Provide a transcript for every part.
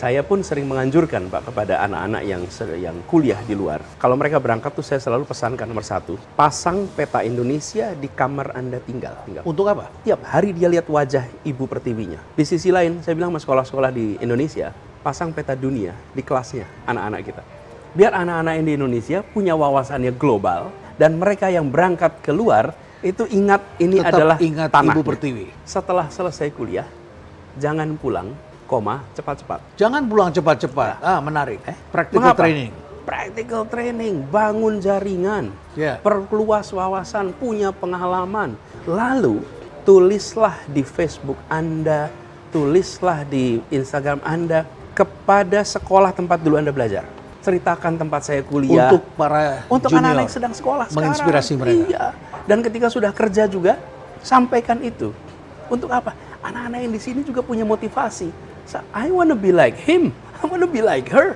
Saya pun sering menganjurkan Pak kepada anak-anak yang kuliah di luar. Kalau mereka berangkat tuh saya selalu pesankan nomor satu, pasang peta Indonesia di kamar Anda tinggal. Untuk apa? Tiap hari dia lihat wajah Ibu Pertiwinya. Di sisi lain, saya bilang sama sekolah-sekolah di Indonesia, pasang peta dunia di kelasnya anak-anak kita. Biar anak-anak yang di Indonesia punya wawasannya global, dan mereka yang berangkat keluar itu ingat ini tetap adalah ingat tanahnya. Ibu Pertiwi. Setelah selesai kuliah, jangan pulang, cepat-cepat. Jangan pulang cepat-cepat. Menarik. Practical Mengapa? training. Practical training, bangun jaringan, perluas wawasan, punya pengalaman. Lalu, tulislah di Facebook Anda, tulislah di Instagram Anda, kepada sekolah tempat dulu Anda belajar. Ceritakan tempat saya kuliah. Untuk para untuk junior, anak-anak yang sedang sekolah menginspirasi sekarang. mereka. Iya. Dan ketika sudah kerja juga, sampaikan itu. Untuk apa? Anak-anak yang di sini juga punya motivasi. So, I wanna be like him, I wanna be like her.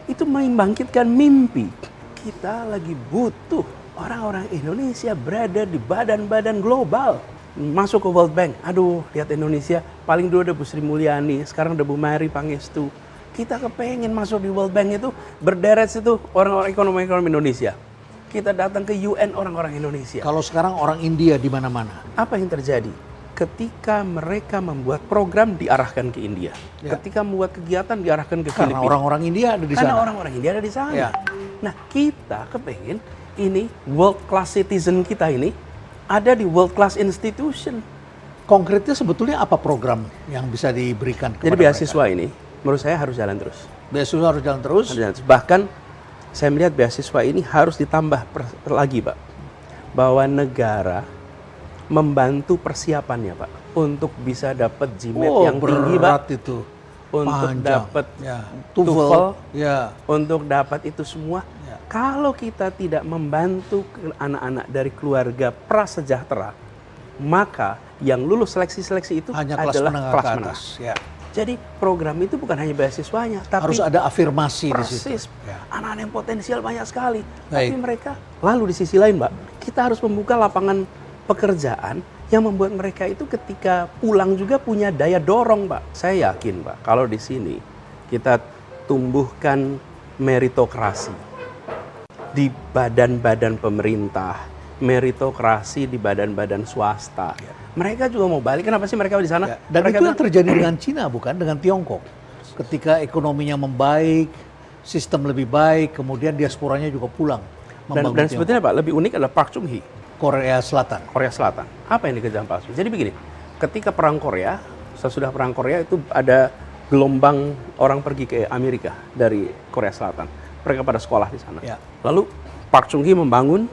Itu membangkitkan mimpi. Kita lagi butuh orang-orang Indonesia berada di badan-badan global. Masuk ke World Bank, aduh lihat Indonesia, paling dulu ada Bu Sri Mulyani, sekarang ada Bu Mary Pangestu. Kita kepengen masuk di World Bank itu, berderet situ orang-orang ekonomi Indonesia. Kita datang ke UN orang-orang Indonesia. Kalau sekarang orang India di mana-mana. Apa yang terjadi? Ketika mereka membuat program diarahkan ke India. Ketika membuat kegiatan diarahkan ke Filipina. Karena orang-orang India ada di sana. Karena orang-orang India ada di sana. Nah, kita kepengen ini world class citizen kita ini ada di world class institution. Konkretnya sebetulnya apa program yang bisa diberikan kepada Jadi beasiswa mereka? ini menurut saya harus jalan terus. Beasiswa harus jalan terus? Bahkan saya melihat beasiswa ini harus ditambah lagi, Pak. Bahwa negara membantu persiapannya, Pak, untuk bisa dapat GMAT yang tinggi, Pak. Itu. Untuk dapat TOEFL, untuk dapat itu semua. Kalau kita tidak membantu anak-anak dari keluarga prasejahtera, maka yang lulus seleksi-seleksi itu hanya adalah kelas menengah. Ya. Jadi program itu bukan hanya beasiswanya, tapi harus ada afirmasi di situ. Anak-anak yang potensial banyak sekali. Tapi mereka, lalu di sisi lain, Mbak, kita harus membuka lapangan pekerjaan yang membuat mereka itu ketika pulang juga punya daya dorong, Pak. Saya yakin, Pak, kalau di sini kita tumbuhkan meritokrasi di badan-badan pemerintah, meritokrasi di badan-badan swasta. Mereka juga mau balik. Kenapa sih mereka di sana? Dan mereka itu yang terjadi dengan Cina, bukan? Dengan Tiongkok. Ketika ekonominya membaik, sistem lebih baik, kemudian diasporanya juga pulang. Dan sebetulnya, Pak, lebih unik adalah Park Chung Hee. Korea Selatan. Korea Selatan. Apa yang dikejar Pak Sby? Jadi begini, ketika perang Korea, sesudah perang Korea itu ada gelombang orang pergi ke Amerika dari Korea Selatan. Mereka pada sekolah di sana. Lalu Park Chung Hee membangun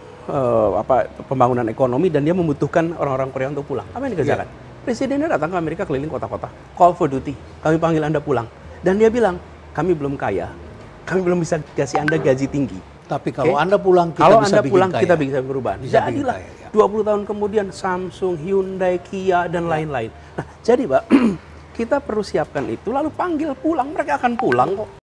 pembangunan ekonomi dan dia membutuhkan orang-orang Korea untuk pulang. Apa yang dikerjakan? Presidennya datang ke Amerika keliling kota-kota. Call for duty. Kami panggil Anda pulang. Dan dia bilang, kami belum kaya. Kami belum bisa kasih Anda gaji tinggi. Tapi kalau Anda pulang, kita bisa berubah. Jadilah 20 tahun kemudian Samsung, Hyundai, Kia, dan lain-lain. Nah, jadi Pak, kita perlu siapkan itu, lalu panggil pulang. Mereka akan pulang kok.